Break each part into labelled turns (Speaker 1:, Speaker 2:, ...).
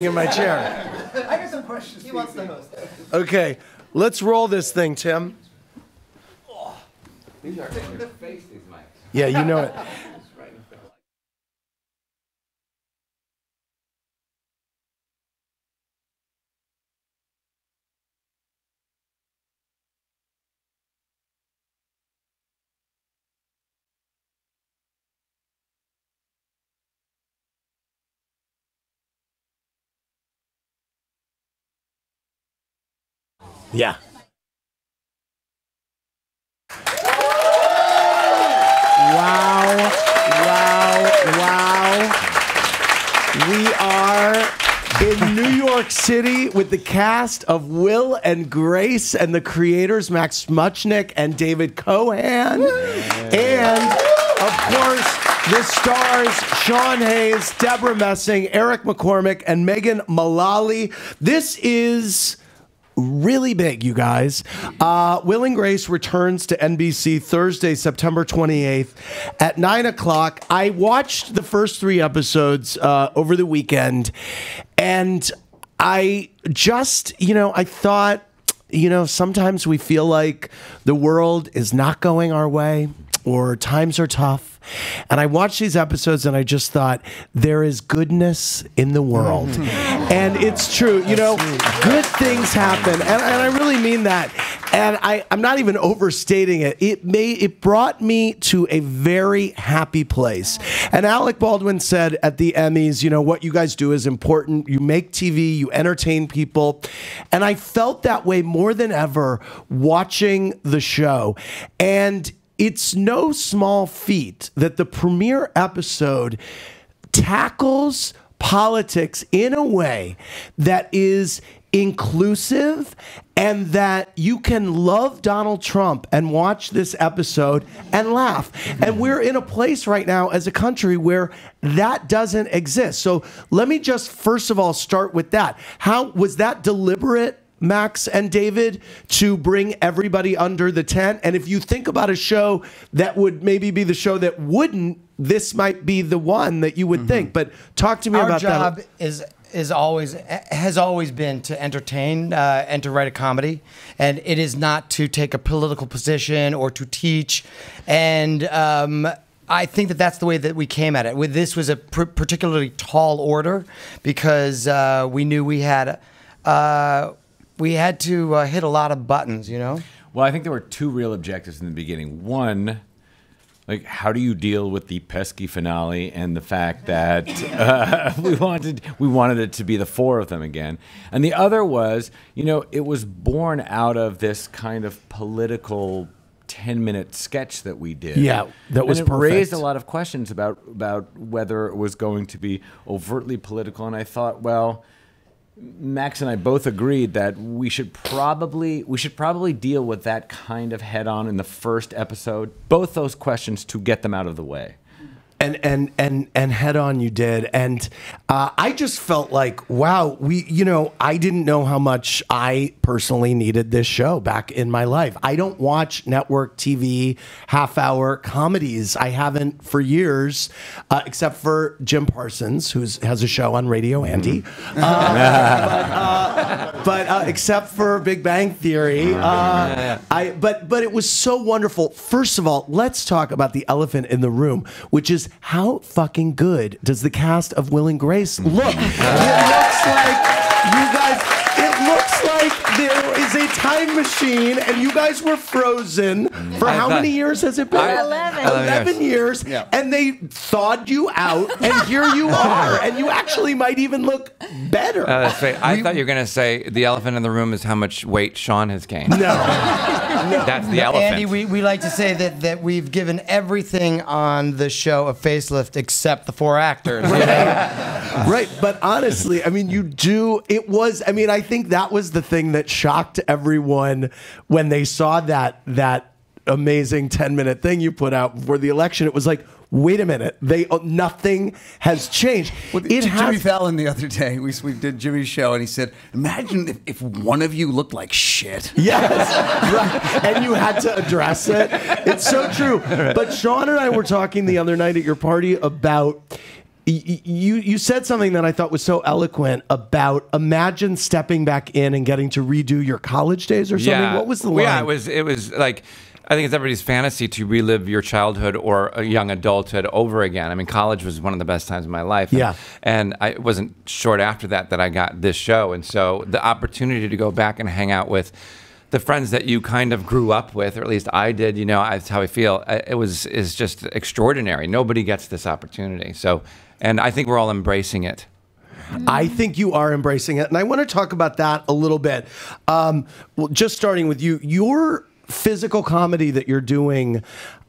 Speaker 1: in my chair.
Speaker 2: I got some questions. He wants the host.
Speaker 1: Okay, let's roll this thing, Tim.
Speaker 3: These are in your face, these mics.
Speaker 1: Yeah, you know it. Yeah. Wow, wow, wow. We are in New York City with the cast of Will and Grace and the creators, Max Muchnick and David Cohen. And, of course, the stars, Sean Hayes, Deborah Messing, Eric McCormick, and Megan Mullally. This is really big, you guys. Will and Grace returns to NBC Thursday, September 28th at 9 o'clock. I watched the first 3 episodes over the weekend, and I just, I thought, sometimes we feel like the world is not going our way or times are tough. And I watched these episodes and I just thought, there is goodness in the world. And it's true, good things happen. And I really mean that. And I'm not even overstating it. It brought me to a very happy place. And Alec Baldwin said at the Emmys, what you guys do is important. You make TV, you entertain people. And I felt that way more than ever watching the show. And it's no small feat that the premiere episode tackles politics in a way that is inclusive and that you can love Donald Trump and watch this episode and laugh. And we're in a place right now as a country where that doesn't exist. So let me just first of all start with that. How was that deliberate, Max and David, to bring everybody under the tent? And if you think about a show that would maybe be the show that wouldn't, this might be the one that you would think. But talk to me about that.
Speaker 2: Our job has always been to entertain and to write a comedy, and it is not to take a political position or to teach. And I think that that's the way that we came at it. This was a particularly tall order because we knew we had to hit a lot of buttons,
Speaker 3: Well, I think there were 2 real objectives in the beginning. One, like, how do you deal with the pesky finale and the fact that we wanted it to be the 4 of them again? And the other was, it was born out of this kind of political 10-minute sketch that we did.
Speaker 1: Yeah, that was perfect.
Speaker 3: It raised a lot of questions about whether it was going to be overtly political. And I thought, well, Max and I both agreed that we should probably deal with that kind of head on in the first episode. Both those questions to get them out of the way.
Speaker 1: And head on you did. And I just felt like, wow, I didn't know how much I personally needed this show back in my life. I don't watch network TV, half-hour comedies. I haven't for years, except for Jim Parsons, who has a show on Radio Andy. But except for Big Bang Theory, but it was so wonderful. First of all, let's talk about the elephant in the room, which is how fucking good does the cast of Will and Grace look? It looks like there is a time machine and you guys were frozen for how many years has it been? 11 years. Yeah. And they thawed you out and here you are. And you actually might even look better.
Speaker 4: That's right. I thought you were going to say the elephant in the room is how much weight Sean has gained.
Speaker 1: No.
Speaker 4: That's the elephant.
Speaker 2: Andy, we like to say that we've given everything on the show a facelift except the 4 actors.
Speaker 1: Right. But honestly, I mean, I think that was the thing that shocked everyone when they saw that amazing 10-minute thing you put out before the election. It was like, wait a minute, nothing has changed.
Speaker 5: Well, Jimmy Fallon the other day, we did Jimmy's show, and he said, imagine if one of you looked like shit.
Speaker 1: Yes, right. And you had to address it. It's so true. But Sean and I were talking the other night at your party about, you said something that I thought was so eloquent about imagine stepping back in and getting to redo your college days or something.
Speaker 4: Yeah.
Speaker 1: What was the line?
Speaker 4: Yeah, it was like, I think it's everybody's fantasy to relive your childhood or a young adulthood over again. I mean, college was one of the best times of my life.
Speaker 1: Yeah.
Speaker 4: And it wasn't short after that I got this show. And so the opportunity to go back and hang out with the friends that you kind of grew up with, or at least I did, that's how I feel. Is just extraordinary. Nobody gets this opportunity. So, and I think we're all embracing it.
Speaker 1: I think you are embracing it. And I want to talk about that a little bit. Well, just starting with you, your physical comedy that you're doing,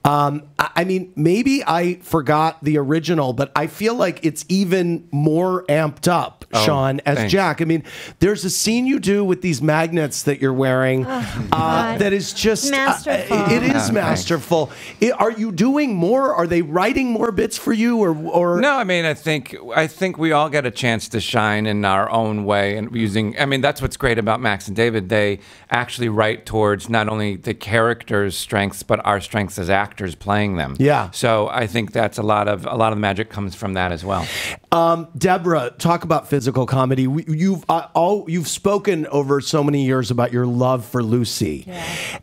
Speaker 1: I mean, maybe I forgot the original, but I feel like it's even more amped up, Sean, as
Speaker 4: thanks.
Speaker 1: Jack. I mean, there's a scene you do with these magnets that you're wearing that is just
Speaker 6: Masterful.
Speaker 1: It is
Speaker 4: Thanks.
Speaker 1: masterful. Are you doing more? Are they writing more bits for you, or
Speaker 4: No, I mean, I think we all get a chance to shine in our own way, and I mean, that's what's great about Max and David. They actually write towards not only the characters' strengths, but our strengths as actors playing them.
Speaker 1: Yeah.
Speaker 4: So I think that's a lot of the magic comes from that as well.
Speaker 1: Deborah, talk about physical comedy. You've spoken over so many years about your love for Lucy,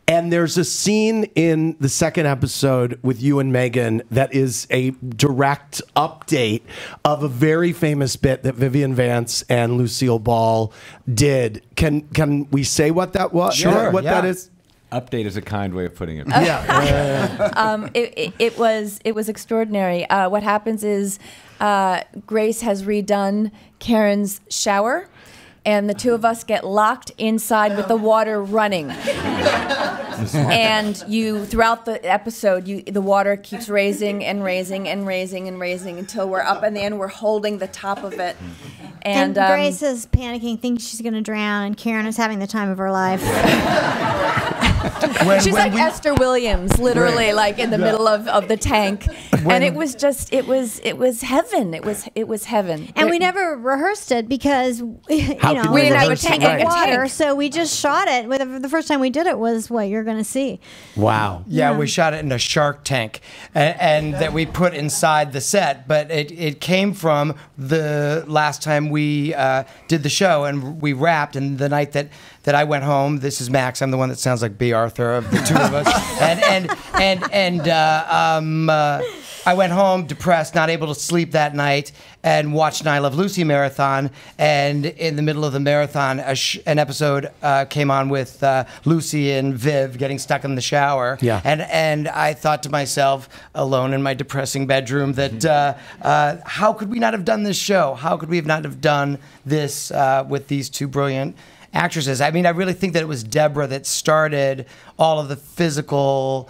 Speaker 1: and there's a scene in the second episode with you and Megan that is a direct update of a very famous bit that Vivian Vance and Lucille Ball did. Can we say what that was?
Speaker 2: Sure,
Speaker 1: What that is?
Speaker 3: Update is a kind way of putting it.
Speaker 6: It was extraordinary. What happens is Grace has redone Karen's shower, and the two of us get locked inside with the water running. And throughout the episode, the water keeps raising and raising and raising and raising until we're up in the end. We're holding the top of it.
Speaker 7: And Grace is panicking, thinks she's going to drown, and Karen is having the time of her life.
Speaker 6: She's like Esther Williams, literally, like in the middle of the tank. And it was just, it was heaven. It was heaven.
Speaker 7: And we never rehearsed it because
Speaker 6: we didn't have a tank.
Speaker 7: Water, so we just shot it. The first time we did it was what you're going to see.
Speaker 1: Wow.
Speaker 2: Yeah, we shot it in a shark tank, and that we put inside the set. But it came from the last time we did the show, and we wrapped. And the night that I went home, this is Max. I'm the one that sounds like B. Arthur of the two of us, I went home depressed, not able to sleep that night, and watched an I Love Lucy marathon. And in the middle of the marathon, an episode came on with Lucy and Viv getting stuck in the shower.
Speaker 1: Yeah.
Speaker 2: And I thought to myself, alone in my depressing bedroom, that how could we not have done this show? How could we not have done this with these two brilliant actresses? I mean, I really think that it was Deborah that started all of the physical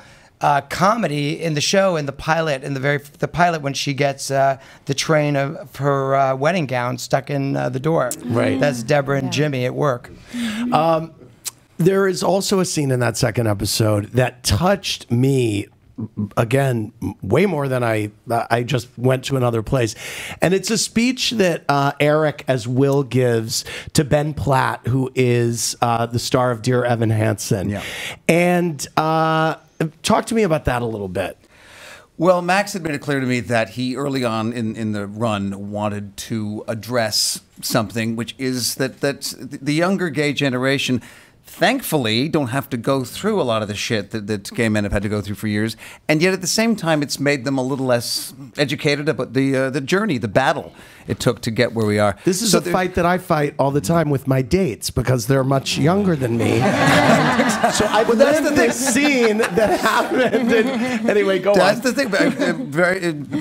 Speaker 2: comedy in the show, in the pilot, the pilot when she gets the train of her wedding gown stuck in the door.
Speaker 1: Right.
Speaker 2: That's Deborah and Jimmy at work.
Speaker 1: There is also a scene in that second episode that touched me, again, way more than I just went to another place. And it's a speech that Eric as Will gives to Ben Platt, who is the star of Dear Evan Hansen.
Speaker 5: Yeah.
Speaker 1: And talk to me about that a little bit.
Speaker 5: Well, Max had made it clear to me that he early on in the run wanted to address something, which is that the younger gay generation thankfully don't have to go through a lot of the shit that gay men have had to go through for years. And yet at the same time, it's made them a little less educated about the journey, the battle it took to get where we are.
Speaker 1: This is a fight that I fight all the time with my dates because they're much younger than me. So I lived this scene that happened. And anyway, go on.
Speaker 5: That's the thing.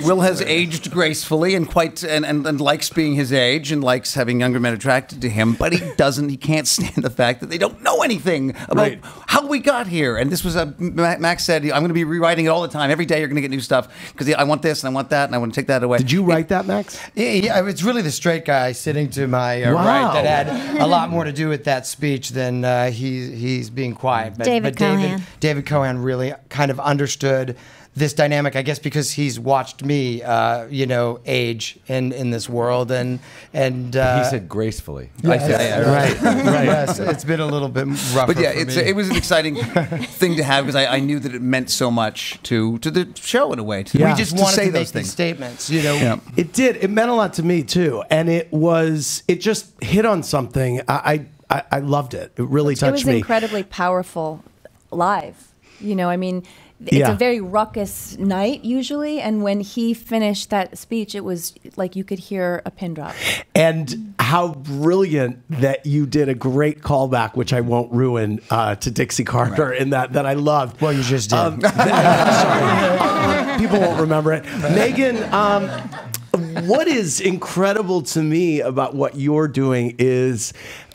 Speaker 5: Will has aged gracefully and and likes being his age and likes having younger men attracted to him, but he can't stand the fact that they don't know anything about how we got here. And this was Max said, I'm going to be rewriting it all the time. Every day you're going to get new stuff because I want this and I want that and I want to take that away.
Speaker 1: Did you write that, Max?
Speaker 2: Yeah, it's really the straight guy sitting to my right that had a lot more to do with that speech than he's being quiet. But
Speaker 7: David Cohen
Speaker 2: really kind of understood this dynamic, I guess, because he's watched me, age in this world, and
Speaker 3: He said gracefully.
Speaker 2: right. Yes, it's been a little bit rougher.
Speaker 5: But yeah,
Speaker 2: for me.
Speaker 5: it was an exciting thing to have because I knew that it meant so much to the show in a way.
Speaker 1: Yeah.
Speaker 2: we just
Speaker 5: to
Speaker 2: wanted
Speaker 5: say
Speaker 2: to
Speaker 5: those
Speaker 2: make
Speaker 5: things.
Speaker 2: these statements,
Speaker 5: Yeah.
Speaker 1: It did. It meant a lot to me too, and it just hit on something. I loved it. It really touched
Speaker 6: It was
Speaker 1: me.
Speaker 6: incredibly powerful live. It's a very ruckus night usually, and when he finished that speech, it was like you could hear a pin drop.
Speaker 1: And how brilliant that you did a great callback, which I won't ruin, to Dixie Carter in that I loved.
Speaker 2: Well, you just did.
Speaker 1: Sorry. People won't remember it. Megan, what is incredible to me about what you're doing is,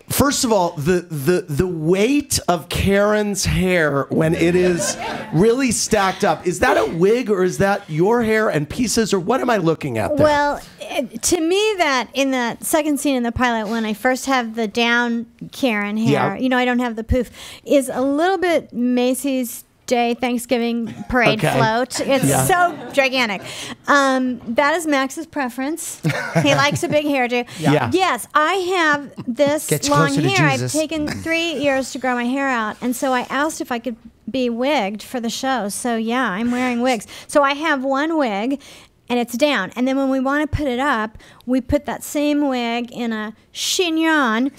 Speaker 1: first of all, the weight of Karen's hair when it is really stacked up. Is that a wig or is that your hair and pieces, or what am I looking at there?
Speaker 7: Well, to me, that in the second scene in the pilot, when I first have the down Karen hair,
Speaker 1: Yeah.
Speaker 7: I don't have the poof, is a little bit Macy's Day Thanksgiving parade
Speaker 1: Okay.
Speaker 7: float. It's
Speaker 1: Yeah.
Speaker 7: so gigantic. That is Max's preference. He likes a big hairdo.
Speaker 1: Yeah.
Speaker 7: Yes, I have this
Speaker 2: Gets
Speaker 7: long
Speaker 2: closer to
Speaker 7: hair. I've
Speaker 2: Jesus.
Speaker 7: taken 3 years to grow my hair out, and so I asked if I could be wigged for the show. So yeah, I'm wearing wigs. So I have one wig, and it's down. And then when we want to put it up, we put that same wig in a chignon.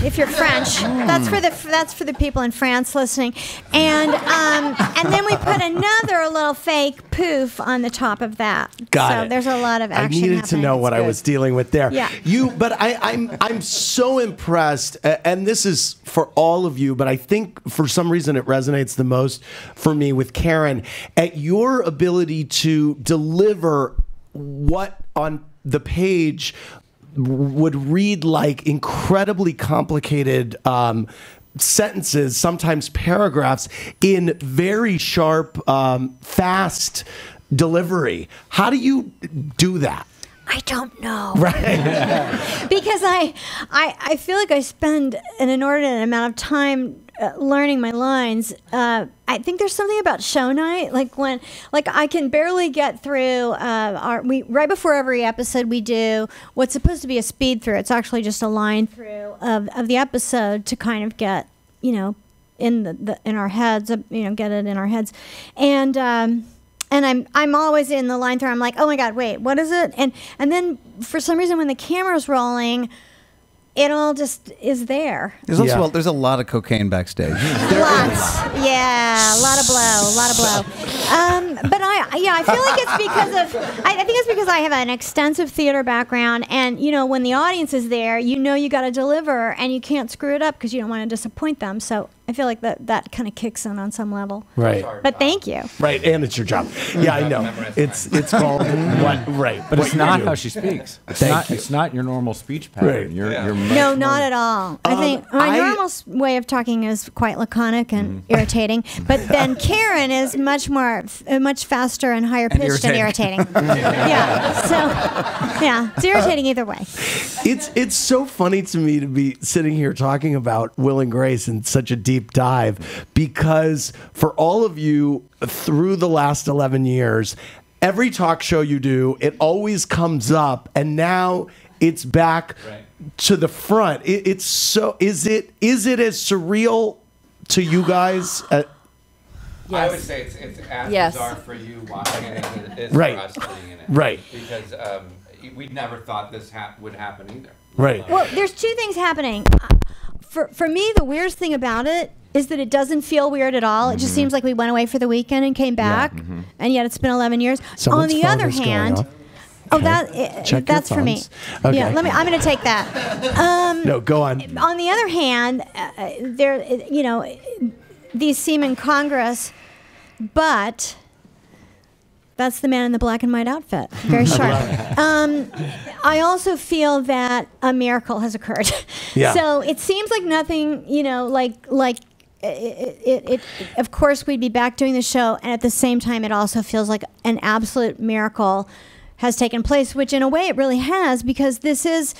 Speaker 7: If you're French, that's for the people in France listening. And then we put another little fake poof on the top of that.
Speaker 1: Got it.
Speaker 7: There's a lot of action.
Speaker 1: I needed to
Speaker 7: happening.
Speaker 1: know what I
Speaker 7: It's
Speaker 1: was dealing with there.
Speaker 7: Yeah.
Speaker 1: But I'm so impressed, and this is for all of you, but I think for some reason it resonates the most for me with Karen, at your ability to deliver what on the page would read like incredibly complicated sentences, sometimes paragraphs, in very sharp, fast delivery. How do you do that?
Speaker 7: I don't know.
Speaker 1: Right.
Speaker 7: Because I feel like I spend an inordinate amount of time learning my lines. I think there's something about show night, like I can barely get through right before every episode we do what's supposed to be a speed through. It's actually just a line through of the episode to kind of get in our heads, get it in our heads, and I'm always in the line through. I'm like, oh my God, wait, what is it? And then for some reason when the camera's rolling, it all just is there.
Speaker 5: There's also there's a lot of cocaine backstage.
Speaker 7: Lots, yeah, a lot of blow. But I feel like it's because of. I think it's because I have an extensive theater background, and when the audience is there, you got to deliver, and you can't screw it up because you don't want to disappoint them. So I feel like that kind of kicks in on some level.
Speaker 1: Right.
Speaker 7: But thank you.
Speaker 1: Right, and it's your job. Yeah, I know. It's called what? Right,
Speaker 3: But
Speaker 1: what
Speaker 3: it's
Speaker 1: you
Speaker 3: not
Speaker 1: do.
Speaker 3: how she speaks.
Speaker 1: Thank you.
Speaker 3: It's not your normal speech pattern.
Speaker 1: Right.
Speaker 3: You're
Speaker 7: No, not at all. I think my normal way of talking is quite laconic and irritating, but then Karen is much faster and higher pitched and irritating. Yeah, so it's irritating either way.
Speaker 1: It's so funny to me to be sitting here talking about Will and Grace in such a deep dive, because for all of you through the last 11 years, every talk show you do, it always comes up, and now it's back to the front. It's so. Is it as surreal to you guys?
Speaker 4: I would say it's as
Speaker 6: Yes.
Speaker 4: bizarre for you watching it as it is
Speaker 1: Right.
Speaker 4: for us being in it.
Speaker 1: Right.
Speaker 4: Because we never thought this would happen either.
Speaker 1: Right.
Speaker 7: Well, there's two things happening. For me, the weirdest thing about it is that it doesn't feel weird at all. It just seems like we went away for the weekend and came back, and yet it's been 11 years.
Speaker 1: Someone's
Speaker 7: On the
Speaker 1: phone
Speaker 7: other
Speaker 1: is going
Speaker 7: hand,
Speaker 1: off. Check
Speaker 7: that's
Speaker 1: your
Speaker 7: for me.
Speaker 1: phones. Okay.
Speaker 7: Yeah, I'm going to take that.
Speaker 1: No, go on.
Speaker 7: On the other hand, these seem incongruous, but that's the man in the black and white outfit. Very sharp. I also feel that a miracle has occurred.
Speaker 1: Yeah.
Speaker 7: So it seems like nothing, it of course we'd be back doing the show, and at the same time it also feels like an absolute miracle has taken place, which in a way it really has, because this is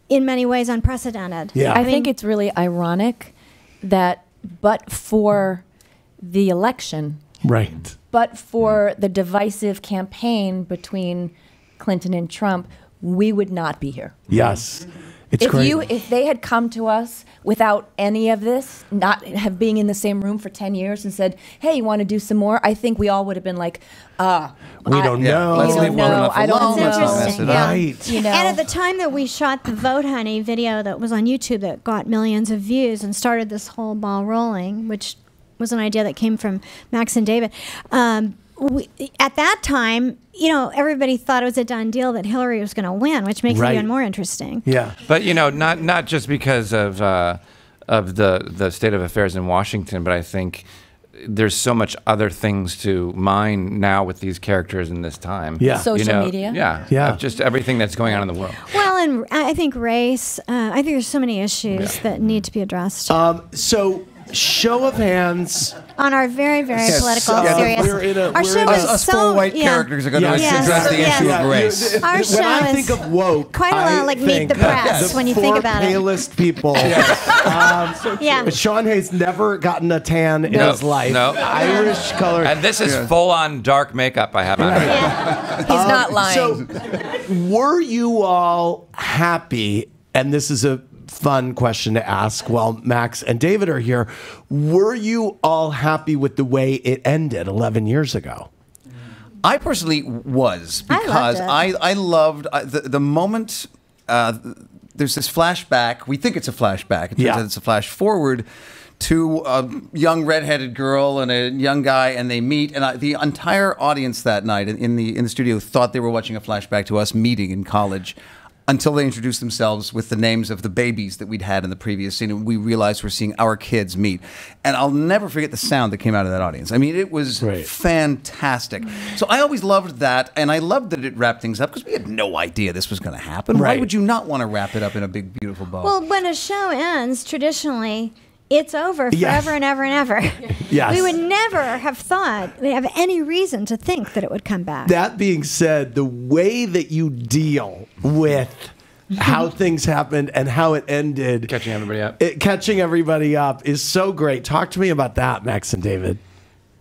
Speaker 7: in many ways unprecedented.
Speaker 1: Yeah.
Speaker 6: I think it's really ironic that, but for the election,
Speaker 1: Right.
Speaker 6: But for the divisive campaign between Clinton and Trump, we would not be here.
Speaker 1: Yes. It's great.
Speaker 6: If they had come to us without any of this, not have being in the same room for 10 years and said, "Hey, you want to do some more?" I think we all would have been like,
Speaker 1: we don't know.
Speaker 5: Let's leave well enough
Speaker 6: I don't
Speaker 5: alone.
Speaker 6: know.
Speaker 5: Let's not mess it up.
Speaker 1: Right.
Speaker 6: You know.
Speaker 7: And at the time that we shot the Vote Honey video that was on YouTube that got millions of views and started this whole ball rolling, which was an idea that came from Max and David. At that time, everybody thought it was a done deal that Hillary was going to win, which makes it even more interesting.
Speaker 1: Yeah.
Speaker 4: But not just because of the state of affairs in Washington, but I think there's so much other things to mine now with these characters in this time.
Speaker 1: Yeah.
Speaker 6: Social media.
Speaker 1: Yeah.
Speaker 4: Of just everything that's going on in the world.
Speaker 7: Well, and I think race. I think there's so many issues that need to be addressed.
Speaker 1: So, show of hands.
Speaker 7: On our very, very political,
Speaker 1: so
Speaker 7: serious.
Speaker 1: our
Speaker 7: show was
Speaker 5: Us
Speaker 7: so
Speaker 5: four white characters are going to address the issue of race.
Speaker 7: Our show
Speaker 1: when I
Speaker 7: is
Speaker 1: think of woke,
Speaker 7: quite a lot like Meet the Press when you think about it.
Speaker 1: The palest people. Sean Hayes never gotten a tan in his life.
Speaker 4: No.
Speaker 1: Irish color.
Speaker 4: And this is full-on dark makeup I have on.
Speaker 6: He's not lying.
Speaker 1: So, were you all happy? And this is a fun question to ask while Max and David are here. Were you all happy with the way it ended 11 years ago?
Speaker 5: I personally was, because I loved the moment. There's this flashback. We think it's a flashback. It turns out it's a flash forward to a young redheaded girl and a young guy, and they meet. And the entire audience that night in the studio thought they were watching a flashback to us meeting in college, until they introduced themselves with the names of the babies that we'd had in the previous scene, and we realized we're seeing our kids meet. And I'll never forget the sound that came out of that audience. I mean, it was fantastic. So I always loved that, and I loved that it wrapped things up, because we had no idea this was going to happen. Why would you not want to wrap it up in a big, beautiful bow?
Speaker 7: Well, when a show ends, traditionally, it's over forever and ever and ever.
Speaker 1: Yes.
Speaker 7: We would never have thought, we have any reason to think that it would come back.
Speaker 1: That being said, the way that you deal with how things happened and how it ended,
Speaker 4: Catching everybody up.
Speaker 1: Is so great. Talk to me about that, Max and David.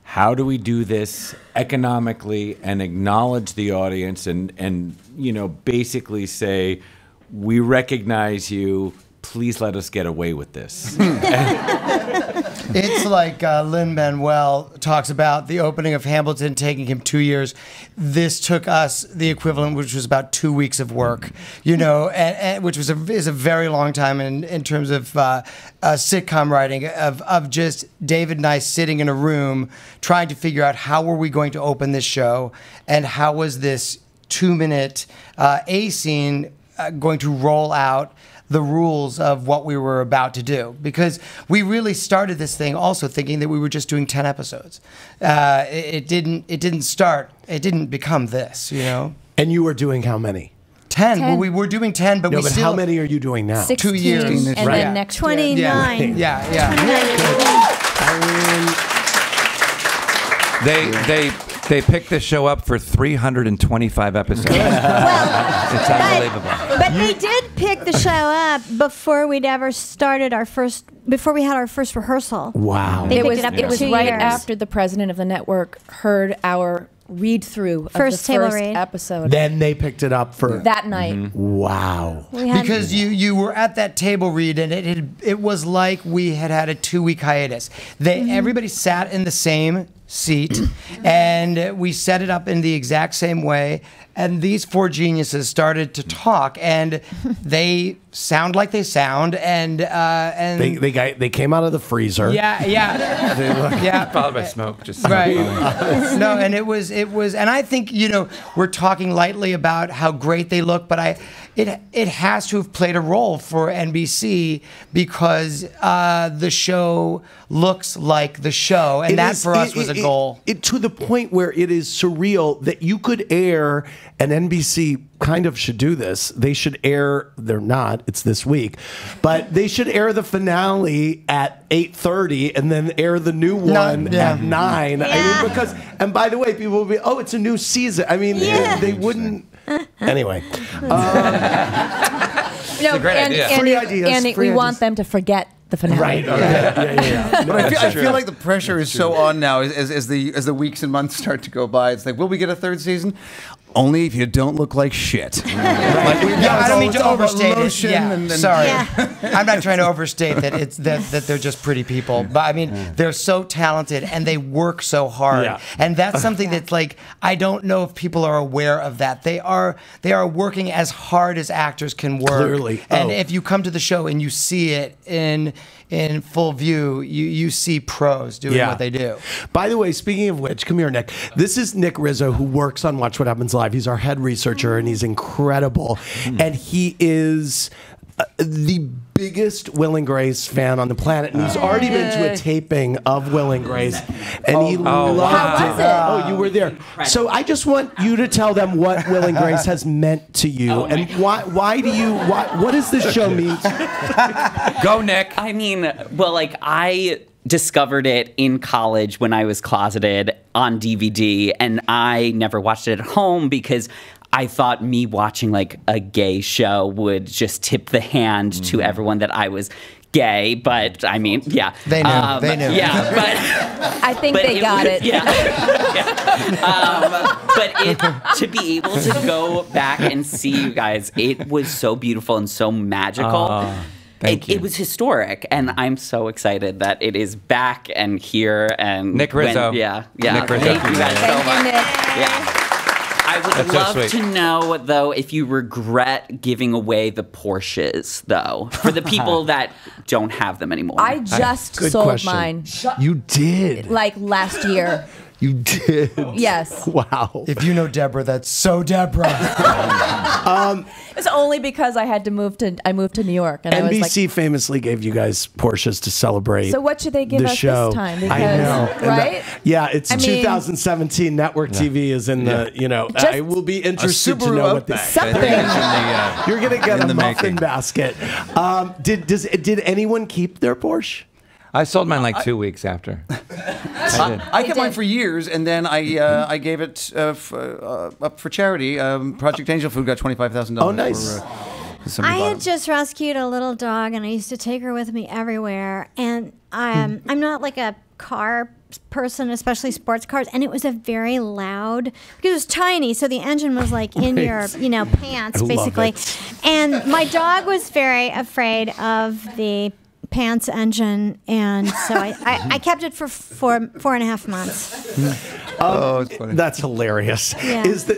Speaker 3: How do we do this economically and acknowledge the audience and basically say, we recognize you, please let us get away with this?
Speaker 2: It's like Lin-Manuel talks about the opening of Hamilton taking him 2 years. This took us the equivalent, which was about 2 weeks of work, and which is a very long time in terms of sitcom writing, of just David and I sitting in a room trying to figure out how were we going to open this show, and how was this 2-minute A scene going to roll out the rules of what we were about to do, because we really started this thing also thinking that we were just doing 10 episodes. It didn't become this,
Speaker 1: And you were doing how many?
Speaker 2: 10. Well, we were doing 10, but
Speaker 1: but how many are you doing now?
Speaker 6: 16,
Speaker 2: 2 years.
Speaker 6: and then next
Speaker 7: 29.
Speaker 6: year.
Speaker 4: They picked this show up for 325 episodes. It's unbelievable.
Speaker 7: But they did pick the show up before we'd ever started before we had our first rehearsal.
Speaker 1: Wow.
Speaker 7: They
Speaker 6: It
Speaker 7: picked
Speaker 6: was
Speaker 7: it up for 2
Speaker 6: right
Speaker 7: years.
Speaker 6: after the president of the network heard our read through of
Speaker 7: First
Speaker 6: the
Speaker 7: table
Speaker 6: first
Speaker 7: read.
Speaker 6: episode
Speaker 1: Then they picked it up for
Speaker 6: that night.
Speaker 1: Wow.
Speaker 7: We had-
Speaker 2: Because you were at that table read, and it was like we had a 2-week hiatus. Everybody sat in the same seat, and we set it up in the exact same way. And these 4 geniuses started to talk, and they sound like they sound, and
Speaker 1: They came out of the freezer.
Speaker 2: yeah,
Speaker 4: Followed by smoke. Just
Speaker 2: right. No, and it was, and I think we're talking lightly about how great they look, but it has to have played a role for NBC, because the show looks like the show, and that for us was a goal.
Speaker 1: To the point where it is surreal that you could air, and NBC kind of should do this. They should air, they're not, it's this week, but they should air the finale at 8:30 and then air the new one at 9.
Speaker 7: Yeah.
Speaker 1: I mean, because, and by the way, people will be, oh, it's a new season. I mean, they wouldn't. Anyway.
Speaker 6: No,
Speaker 4: a great idea.
Speaker 1: Free ideas,
Speaker 6: Andy,
Speaker 1: free
Speaker 6: we
Speaker 1: ideas.
Speaker 6: want them to forget the finale.
Speaker 1: Right. Okay. Yeah.
Speaker 5: But I feel like the pressure is so on now as the weeks and months start to go by. It's like, will we get a third season? Only if you don't look like shit.
Speaker 2: I don't mean to overstate it. Yeah, sorry.
Speaker 7: Yeah.
Speaker 2: I'm not trying to overstate that it's that they're just pretty people. But I mean, they're so talented and they work so hard.
Speaker 1: Yeah.
Speaker 2: And that's something that's like, I don't know if people are aware of that. They are working as hard as actors can work.
Speaker 1: Clearly.
Speaker 2: And
Speaker 1: Oh.
Speaker 2: if you come to the show and you see it in full view, you see pros doing what they do.
Speaker 1: By the way, speaking of which, come here, Nick. This is Nick Rizzo, who works on Watch What Happens Live. He's our head researcher, and he's incredible. And he is the biggest Will and Grace fan on the planet, and he's already been to a taping of Will and Grace, and he loved
Speaker 6: How was it?
Speaker 1: Oh, you were there. So I just want you to tell them what Will and Grace has meant to you, and why what does this show mean?
Speaker 4: Go, Nick.
Speaker 8: I mean, well, like I discovered it in college when I was closeted on DVD, and I never watched it at home because I thought me watching like a gay show would just tip the hand to everyone that I was gay. But I mean, yeah,
Speaker 2: They knew. They knew.
Speaker 8: Yeah, but
Speaker 6: I think they got it.
Speaker 8: Yeah. But to be able to go back and see you guys, it was so beautiful and so magical. It was historic, and I'm so excited that it is back and here. And
Speaker 4: Nick Rizzo.
Speaker 8: Yeah.
Speaker 4: Nick Rizzo.
Speaker 8: Thank you guys so
Speaker 6: Thank you,
Speaker 8: much.
Speaker 6: Nick.
Speaker 8: Yeah. I would
Speaker 4: That's so
Speaker 8: love
Speaker 4: sweet.
Speaker 8: to know, though, if you regret giving away the Porsches, though, for the people that don't have them anymore.
Speaker 6: I just
Speaker 1: Good
Speaker 6: sold
Speaker 1: question.
Speaker 6: mine
Speaker 1: You did.
Speaker 6: like last year.
Speaker 1: You did.
Speaker 6: Yes.
Speaker 1: Wow.
Speaker 2: If you know Deborah, that's so Deborah.
Speaker 6: It was only because I had to move to New York, and I was like,
Speaker 1: NBC famously gave you guys Porsches to celebrate.
Speaker 6: so what should they give
Speaker 1: the
Speaker 6: us
Speaker 1: show.
Speaker 6: this time? Because,
Speaker 1: I know. And
Speaker 6: right?
Speaker 1: yeah, it's
Speaker 6: I mean-
Speaker 1: 2017. Network TV is in the,
Speaker 6: Just
Speaker 1: I will be interested to
Speaker 5: Subaru
Speaker 1: know what this.
Speaker 6: Something.
Speaker 1: You're gonna get
Speaker 5: in
Speaker 1: a
Speaker 5: the
Speaker 1: muffin
Speaker 5: making.
Speaker 1: basket. Did anyone keep their Porsche?
Speaker 4: I sold mine like 2 weeks after. I did.
Speaker 5: I kept mine
Speaker 6: did.
Speaker 5: for years, and then I gave it up for charity. Project Angel Food got $25,000.
Speaker 1: Oh, nice.
Speaker 7: I had just rescued a little dog, and I used to take her with me everywhere. And I'm not like a car person, especially sports cars. And it was a very loud, because it was tiny, so the engine was like in your, pants,
Speaker 1: I love
Speaker 7: basically.
Speaker 1: it.
Speaker 7: And my dog was very afraid of the pants engine, and so I kept it for 4.5 months.
Speaker 5: Oh, it's funny.
Speaker 1: That's hilarious.
Speaker 7: Yeah.
Speaker 1: Is there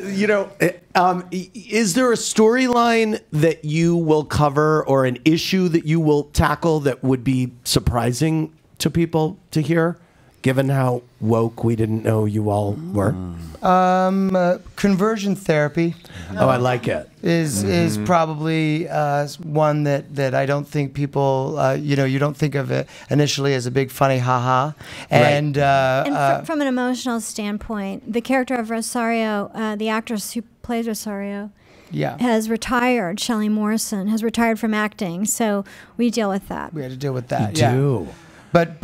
Speaker 1: a storyline that you will cover or an issue that you will tackle that would be surprising to people to hear, given how woke we didn't know you all were?
Speaker 2: Conversion therapy
Speaker 1: Oh, I like it.
Speaker 2: is probably one that I don't think people, you don't think of it initially as a big funny haha. And,
Speaker 7: And from an emotional standpoint, the character of Rosario, the actress who plays Rosario,
Speaker 2: yeah,
Speaker 7: has retired. Shelley Morrison has retired from acting, so we deal with that.
Speaker 2: we had to deal with that.
Speaker 1: You
Speaker 2: yeah.
Speaker 1: do.
Speaker 2: But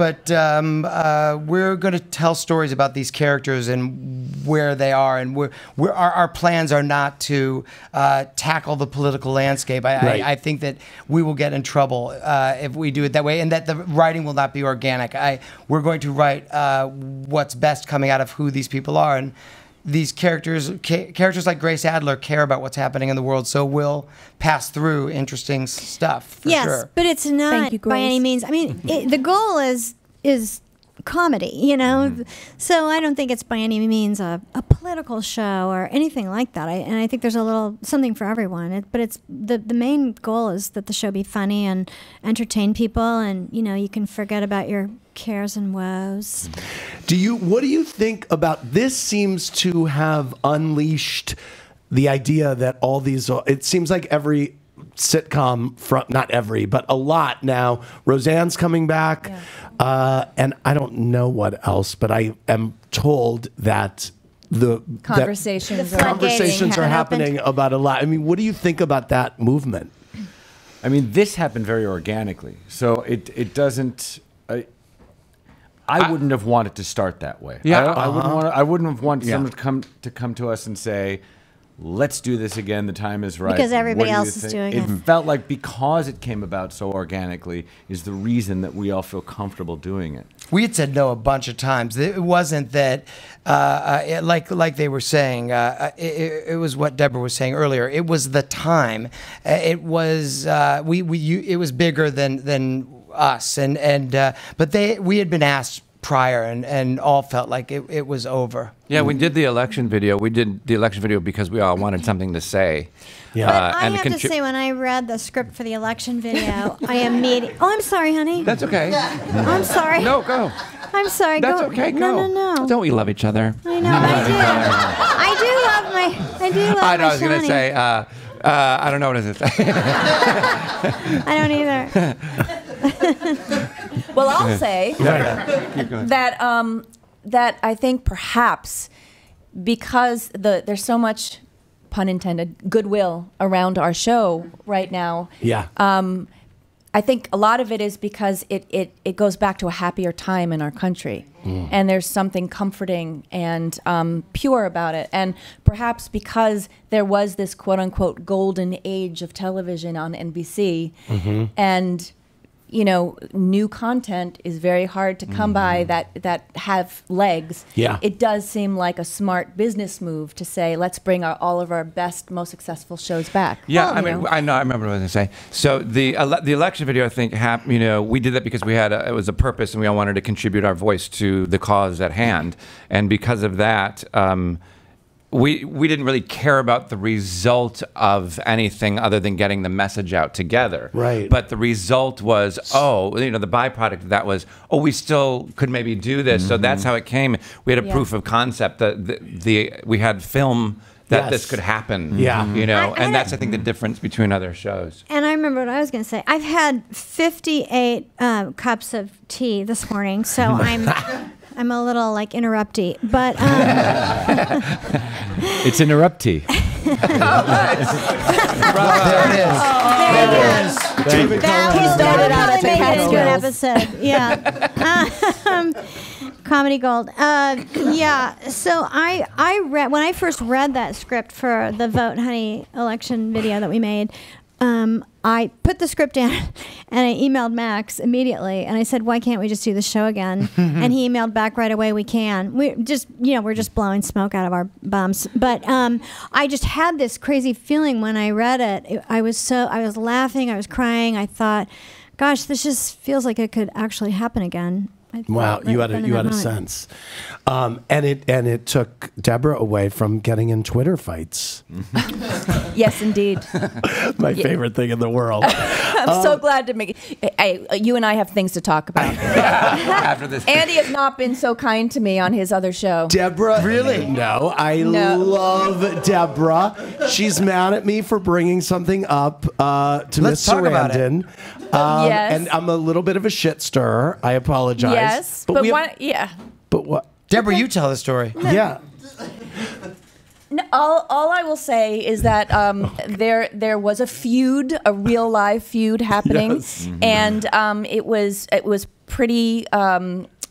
Speaker 2: we're going to tell stories about these characters and where they are, and our plans are not to tackle the political landscape.
Speaker 1: Right.
Speaker 2: I think that we will get in trouble if we do it that way, and that the writing will not be organic. We're going to write what's best coming out of who these people are, and these characters like Grace Adler care about what's happening in the world, so we'll pass through interesting stuff for
Speaker 7: Yes,
Speaker 2: sure.
Speaker 7: but it's not
Speaker 6: Thank you,
Speaker 7: by any
Speaker 6: Grace.
Speaker 7: means. I mean, the goal is comedy, So I don't think it's by any means a political show or anything like that. And I think there's a little something for everyone. But it's the main goal is that the show be funny and entertain people, and you can forget about your cares and woes.
Speaker 1: What do you think about this? Seems to have unleashed the idea that all these, it seems like every sitcom, not every, but a lot now, Roseanne's coming back, and I don't know what else, but I am told that
Speaker 6: Conversations
Speaker 1: are happening about a lot. I mean, what do you think about that movement?
Speaker 3: I mean, this happened very organically, so it doesn't. I wouldn't have wanted to start that way.
Speaker 4: Yeah.
Speaker 3: I wouldn't have wanted someone to come to us and say, let's do this again. The time is right.
Speaker 7: Because everybody
Speaker 3: What do you
Speaker 7: else is
Speaker 3: think?
Speaker 7: doing
Speaker 3: it.
Speaker 7: it.
Speaker 3: Felt like because it came about so organically is the reason that we all feel comfortable doing it.
Speaker 2: We had said no a bunch of times. It wasn't that, like they were saying. It was what Deborah was saying earlier. It was the time. It was it was bigger than us, but we had been asked prior, and all felt like it was over.
Speaker 4: Yeah, we did the election video. We did the election video because we all wanted something to say.
Speaker 7: But I have to say, when I read the script for the election video, I immediately... Oh, I'm sorry, honey.
Speaker 4: That's okay.
Speaker 7: I'm sorry.
Speaker 4: No, go.
Speaker 7: I'm sorry.
Speaker 4: That's
Speaker 7: go.
Speaker 4: okay. Go.
Speaker 7: No.
Speaker 4: Don't we love each other?
Speaker 7: I know, I do love my
Speaker 4: I know. I was
Speaker 7: going
Speaker 4: to say. I don't know what it is.
Speaker 7: I don't either.
Speaker 6: Well, I'll say that I think perhaps because there's so much, pun intended, goodwill around our show right now.
Speaker 1: Yeah.
Speaker 6: I think a lot of it is because it goes back to a happier time in our country. And there's something comforting and pure about it. And perhaps because there was this quote-unquote golden age of television on NBC, and new content is very hard to come by that have legs.
Speaker 1: Yeah.
Speaker 6: It does seem like a smart business move to say, let's bring all of our best, most successful shows back.
Speaker 4: Yeah,
Speaker 6: Well,
Speaker 4: I mean, I know. I remember what I was going to say. So the election video, I think, we did that because it was a purpose, and we all wanted to contribute our voice to the cause at hand. And because of that, we didn't really care about the result of anything other than getting the message out together.
Speaker 1: Right.
Speaker 4: But the result was, the byproduct of that was, we still could maybe do this. So that's how it came. We had a proof of concept that we had film that this could happen.
Speaker 1: Yeah.
Speaker 4: And that's, I think, the difference between other shows.
Speaker 7: And I remember what I was going to say. I've had 58 cups of tea this morning, so I'm a little interrupty, but
Speaker 3: It's interrupty.
Speaker 2: There it is.
Speaker 1: David
Speaker 7: that
Speaker 1: Cohen
Speaker 7: was
Speaker 6: started out
Speaker 7: really
Speaker 6: at
Speaker 7: make it a good
Speaker 6: Catskills.
Speaker 7: episode. Yeah. Comedy gold. Yeah. So I read when I first read that script for the Vote Honey election video that we made. I put the script down and I emailed Max immediately and I said, why can't we just do the show again? And he emailed back right away, we can. We're just blowing smoke out of our bums. But I just had this crazy feeling when I read it. I was laughing, I was crying. I thought, gosh, this just feels like it could actually happen again.
Speaker 1: Wow, you had a sense, and it took Deborah away from getting in Twitter fights.
Speaker 6: Yes, indeed.
Speaker 1: My favorite thing in the world.
Speaker 6: I'm so glad to make it. You and I have things to talk about.
Speaker 4: After this.
Speaker 6: Andy has not been so kind to me on his other show.
Speaker 1: Deborah, really? No, I love Deborah. She's mad at me for bringing something up to Miss
Speaker 2: talk about it.
Speaker 1: Sarandon.
Speaker 6: Yes.
Speaker 1: And I'm a little bit of a shit stirrer. I apologize.
Speaker 6: Yes, but why? Yeah.
Speaker 1: But what?
Speaker 2: Deborah, you tell the story.
Speaker 1: Yeah.
Speaker 6: No, all I will say is that there was a feud, a real live feud happening,
Speaker 1: Yes.
Speaker 6: and it was pretty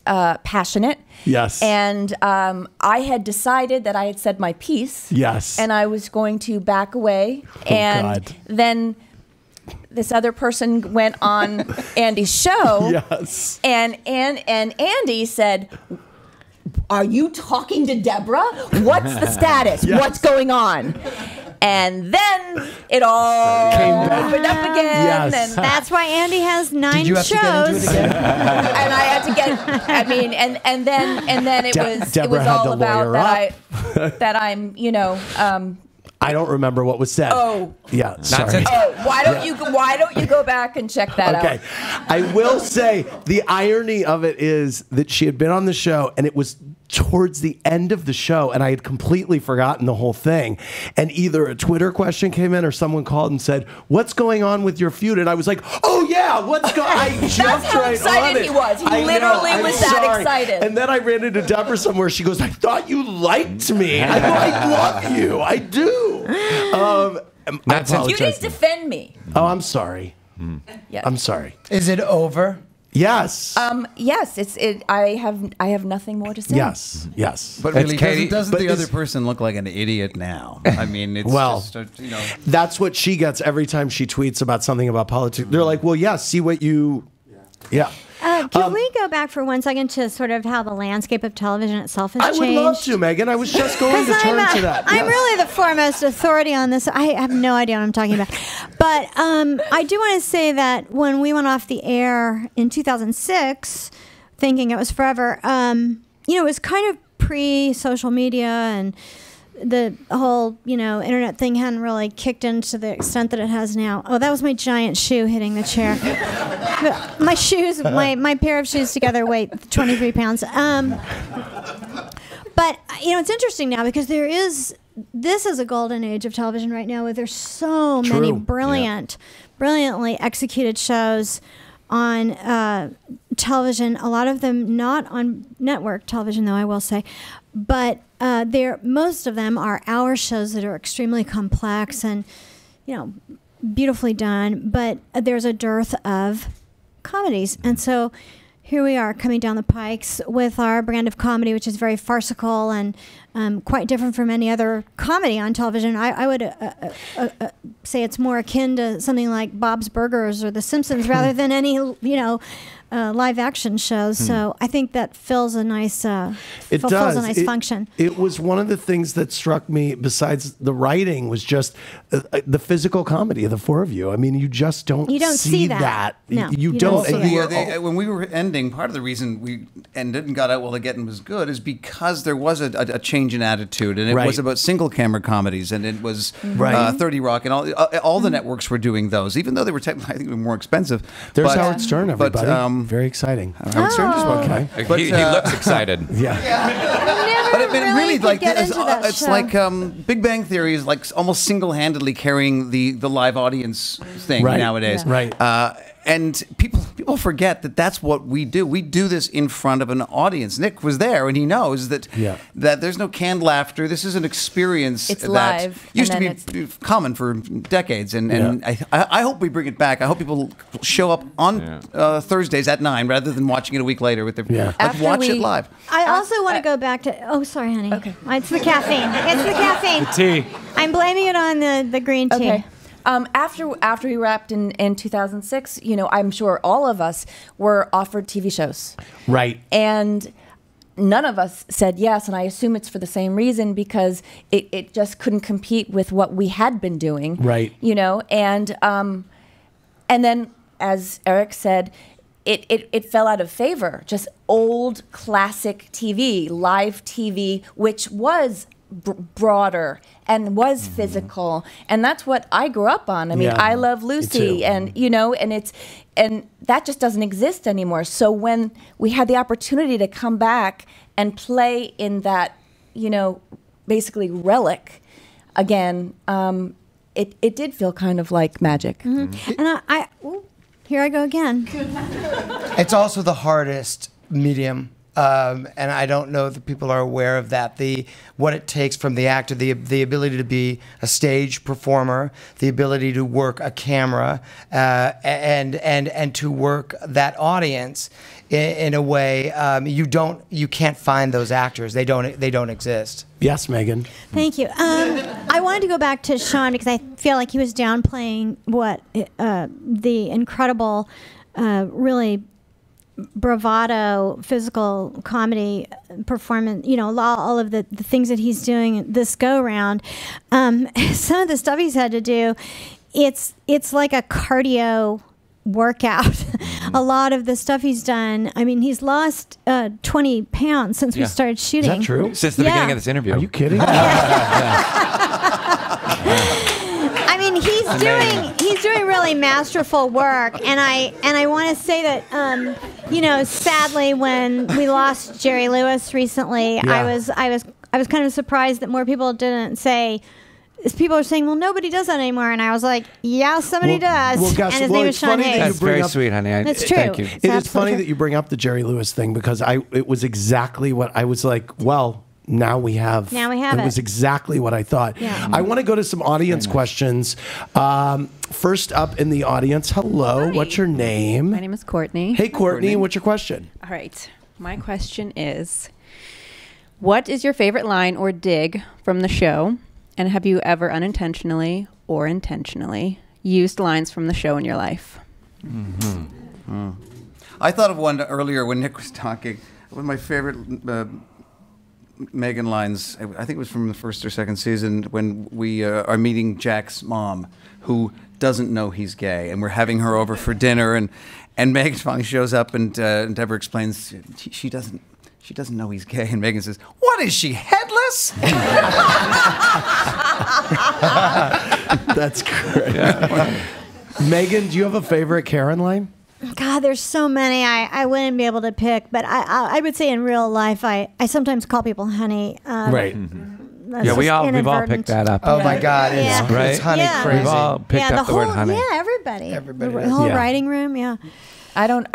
Speaker 6: passionate.
Speaker 1: Yes.
Speaker 6: And I had decided that I had said my piece.
Speaker 1: Yes.
Speaker 6: And I was going to back away, and
Speaker 1: God.
Speaker 6: then this other person went on Andy's show.
Speaker 1: Yes.
Speaker 6: And Andy said, are you talking to Deborah? What's the status?
Speaker 1: Yes.
Speaker 6: What's going on? And then it all opened up again.
Speaker 1: Yes.
Speaker 6: And
Speaker 7: That's why Andy has 9
Speaker 2: Did you have
Speaker 7: shows.
Speaker 2: to get into it again?
Speaker 6: and I had to get. I mean, and then it was
Speaker 1: Deborah had
Speaker 6: all
Speaker 1: to
Speaker 6: about
Speaker 1: lawyer
Speaker 6: that I'm
Speaker 1: I don't remember what was said.
Speaker 6: Oh.
Speaker 1: Yeah. Sorry.
Speaker 6: why don't you go back and check that
Speaker 1: Okay.
Speaker 6: out?
Speaker 1: I will say the irony of it is that she had been on the show and it was towards the end of the show and I had completely forgotten the whole thing. And either a Twitter question came in or someone called and said, what's going on with your feud? And I was like, oh yeah, what's going on? I jumped
Speaker 6: That's how
Speaker 1: right
Speaker 6: excited
Speaker 1: on it.
Speaker 6: he was. He
Speaker 1: I know,
Speaker 6: literally
Speaker 1: I'm
Speaker 6: was that
Speaker 1: sorry.
Speaker 6: excited.
Speaker 1: And then I ran into Deborah somewhere. She goes, I thought you liked me. I go, I love you. I do. I
Speaker 4: That's it.
Speaker 6: You
Speaker 1: apologize.
Speaker 6: didn't defend me.
Speaker 1: Oh, I'm sorry.
Speaker 6: Yeah.
Speaker 1: I'm sorry.
Speaker 2: Is it over?
Speaker 1: Yes.
Speaker 6: Yes, I have nothing more to say.
Speaker 1: Yes.
Speaker 5: But
Speaker 4: It's
Speaker 5: really,
Speaker 4: Katie-
Speaker 5: doesn't
Speaker 1: but
Speaker 5: the other
Speaker 1: is-
Speaker 5: person look like an idiot now? I mean, it's
Speaker 1: Well,
Speaker 5: just,
Speaker 1: that's what she gets every time she tweets about something about politics. They're like, well, yeah, see what you... Yeah.
Speaker 7: Can we go back for 1 second to sort of how the landscape of television itself has
Speaker 1: I
Speaker 7: changed?
Speaker 1: would love to, Megan. I was just going to turn to that.
Speaker 7: I'm
Speaker 1: Yes.
Speaker 7: really the foremost authority on this. I have no idea what I'm talking about. But I do want to say that when we went off the air in 2006, thinking it was forever, it was kind of pre-social media, and the whole, internet thing hadn't really kicked in to the extent that it has now. Oh, that was my giant shoe hitting the chair. My shoes, my pair of shoes together weigh 23 pounds. But, it's interesting now because this is a golden age of television right now where there's so many brilliantly executed shows on television, a lot of them not on network television, though, I will say. But most of them are hour shows that are extremely complex and, beautifully done. But there's a dearth of comedies. And so here we are coming down the pikes with our brand of comedy, which is very farcical and quite different from any other comedy on television. I would say it's more akin to something like Bob's Burgers or The Simpsons rather than any, live action shows. So I think that fills a nice fulfills a nice function.
Speaker 1: It was one of the things that struck me, besides the writing, was just the physical comedy of the four of you. I mean, you just don't
Speaker 7: see that. No,
Speaker 1: you
Speaker 7: you
Speaker 1: don't.
Speaker 7: don't
Speaker 1: And
Speaker 7: see
Speaker 1: you
Speaker 7: that.
Speaker 1: were
Speaker 5: when we were ending, part of the reason we ended and got out while the getting was good is because there was a change in attitude, and it was about single camera comedies, and it was 30 Rock, and all the networks were doing those, even though they were technically, I think, they were more expensive.
Speaker 1: There's Howard Stern, everybody. Very exciting.
Speaker 5: Howard Stern just okay.
Speaker 4: But, he looks excited.
Speaker 5: But it really
Speaker 7: could
Speaker 5: like
Speaker 7: get into that
Speaker 5: it's
Speaker 7: show.
Speaker 5: like Big Bang Theory is like almost single-handedly carrying the live audience thing nowadays.
Speaker 7: Yeah.
Speaker 1: Right.
Speaker 5: And people forget that that's what we do. We do this in front of an audience. Nick was there, and he knows that that there's no canned laughter. This is an experience
Speaker 6: It's
Speaker 5: that
Speaker 6: live,
Speaker 5: used to
Speaker 6: and
Speaker 5: be common for decades. And I hope we bring it back. I hope people show up on Thursdays at 9 rather than watching it a week later with their watch it live.
Speaker 7: I also want to go back to. Oh, sorry, honey. Okay. It's the caffeine. It's the caffeine.
Speaker 3: The tea.
Speaker 7: I'm blaming it on the green tea.
Speaker 6: Okay. After we wrapped in 2006, I'm sure all of us were offered TV shows.
Speaker 1: Right.
Speaker 6: And none of us said yes, and I assume it's for the same reason, because it just couldn't compete with what we had been doing.
Speaker 1: Right.
Speaker 6: And then, as Eric said, it fell out of favor. Just old classic TV, live TV, which was broader and was physical, and that's what I grew up on. I mean, I Love Lucy, and and that just doesn't exist anymore. So when we had the opportunity to come back and play in that, basically relic again, it did feel kind of like magic.
Speaker 7: And here I go again.
Speaker 2: It's also the hardest medium. And I don't know that people are aware of that. What it takes from the actor, the ability to be a stage performer, the ability to work a camera, and to work that audience in a way you can't find those actors. They don't exist.
Speaker 1: Yes, Megan.
Speaker 7: Thank you. I wanted to go back to Sean because I feel like he was downplaying what the incredible, really bravado physical comedy performance, all of the things that he's doing this go round. Some of the stuff he's had to do, it's like a cardio workout. A lot of the stuff he's done, I mean, he's lost 20 pounds since we started shooting.
Speaker 1: Is that true?
Speaker 4: Since the beginning of this interview.
Speaker 1: Are you kidding?
Speaker 7: I mean, he's doing really masterful work, and I want to say that sadly when we lost Jerry Lewis recently, I was kind of surprised that more people didn't say. People are saying, well, nobody does that anymore. And I was like, yeah, somebody does.
Speaker 1: Well, gosh,
Speaker 7: and his name is Sean Hayes.
Speaker 4: That's very sweet, honey.
Speaker 7: That's true.
Speaker 4: Thank you.
Speaker 7: It's
Speaker 1: It is
Speaker 7: absolutely
Speaker 1: funny
Speaker 7: true.
Speaker 1: that you bring up the Jerry Lewis thing, because it was exactly what I was like, well, Now we have. It was exactly what I thought.
Speaker 7: Yeah.
Speaker 1: I want to go to some audience questions. First up in the audience, hello.
Speaker 9: Hi.
Speaker 1: What's your name?
Speaker 9: My name is Courtney.
Speaker 1: Hey, Courtney. What's your question?
Speaker 9: All right. My question is, what is your favorite line or dig from the show? And have you ever unintentionally or intentionally used lines from the show in your life?
Speaker 5: I thought of one earlier when Nick was talking. One of my favorite Megan lines, I think it was from the first or second season, when we are meeting Jack's mom, who doesn't know he's gay, and we're having her over for dinner, and Megan finally shows up, and Deborah explains she doesn't know he's gay, and Megan says, "What is she, headless?"
Speaker 1: That's great. Megan, do you have a favorite Karen line?
Speaker 7: God, there's so many. I wouldn't be able to pick, but I would say in real life, I sometimes call people honey.
Speaker 1: Right.
Speaker 7: That's
Speaker 4: Yeah, we've
Speaker 7: just
Speaker 4: all
Speaker 7: inadvertent.
Speaker 4: picked that up.
Speaker 2: Oh my God, it's,
Speaker 7: Yeah.
Speaker 4: Right?
Speaker 2: it's honey
Speaker 7: Yeah.
Speaker 2: crazy.
Speaker 4: We've all picked up the word honey.
Speaker 7: Yeah, everybody.
Speaker 2: Everybody
Speaker 7: The
Speaker 2: does.
Speaker 7: whole
Speaker 1: Yeah.
Speaker 7: writing room, yeah.
Speaker 6: I don't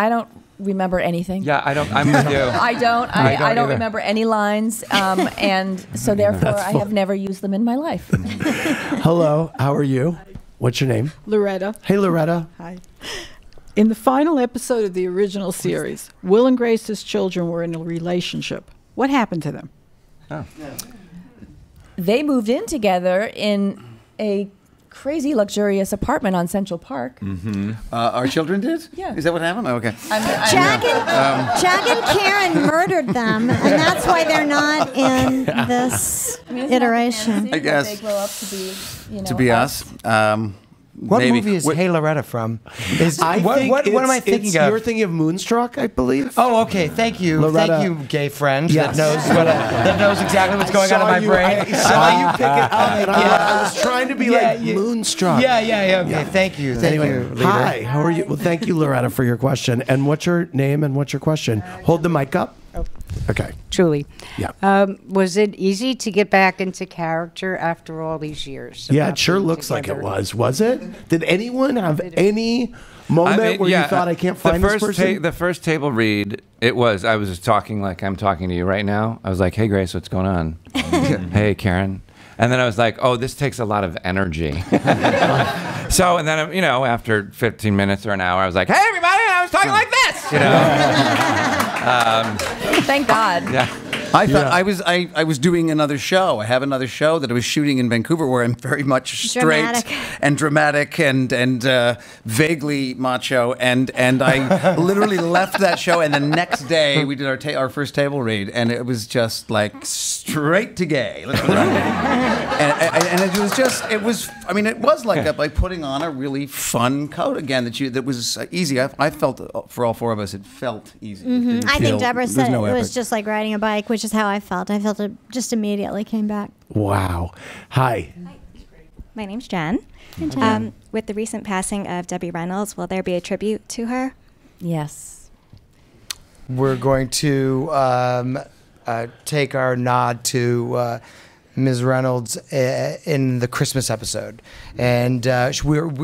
Speaker 6: remember anything.
Speaker 4: Yeah, I'm with you.
Speaker 6: I don't
Speaker 4: either.
Speaker 6: remember any lines, and so therefore I have never used them in my life.
Speaker 1: Hello. How are you? What's your name?
Speaker 10: Loretta.
Speaker 1: Hey, Loretta.
Speaker 10: Hi. In the final episode of the original series, Will and Grace's children were in a relationship. What happened to them?
Speaker 6: They moved in together in a crazy luxurious apartment on Central Park.
Speaker 5: Our children did?
Speaker 6: Yeah.
Speaker 5: Is that what happened? Oh, okay.
Speaker 7: Jack and Karen murdered them, and that's why they're not in this iteration.
Speaker 5: I guess.
Speaker 6: They grow up to be,
Speaker 5: To be us.
Speaker 2: What
Speaker 5: maybe.
Speaker 2: movie is Hey Loretta from? What am I thinking of?
Speaker 1: You're thinking of Moonstruck, I believe.
Speaker 2: Oh, okay. Thank you,
Speaker 1: Loretta.
Speaker 2: thank you, gay friend
Speaker 1: Yes.
Speaker 2: that knows exactly what's going on in my brain.
Speaker 1: I saw you pick it up, and I was trying to be like Moonstruck.
Speaker 2: Yeah. Okay, thank you,
Speaker 1: Anyway,
Speaker 2: you. Leader.
Speaker 1: hi. How are you? Well, thank you, Loretta, for your question. And what's your name and what's your question? Hold the mic up. Okay.
Speaker 11: Julie.
Speaker 1: Yeah.
Speaker 11: Was it easy to get back into character after all these years?
Speaker 1: Yeah,
Speaker 11: of
Speaker 1: it sure
Speaker 11: being
Speaker 1: looks like it
Speaker 11: together?
Speaker 1: was. Was it? Did anyone have any moment where you thought I can't find this person?
Speaker 4: The first table read, I was just talking like I'm talking to you right now. I was like, "Hey, Grace, what's going on?" "Hey, Karen." And then I was like, "Oh, this takes a lot of energy." So, and then, after 15 minutes or an hour, I was like, "Hey, everybody, I was talking like this,"
Speaker 6: Thank God.
Speaker 4: Yeah.
Speaker 5: I thought I was doing another show. I have another show that I was shooting in Vancouver where I'm very much straight and dramatic and vaguely macho, and I literally left that show, and the next day we did our first table read, and it was just like straight to gay. And it was like putting on a really fun coat again that was easy. I felt for all four of us it felt easy.
Speaker 7: I think Deborah said
Speaker 5: no
Speaker 7: it was
Speaker 5: effort.
Speaker 7: just like riding a bike, which is how I felt. I felt it just immediately came back.
Speaker 1: Wow. Hi.
Speaker 12: My name's Jen. With the recent passing of Debbie Reynolds, will there be a tribute to her?
Speaker 6: Yes.
Speaker 2: We're going to take our nod to Ms. Reynolds in the Christmas episode, and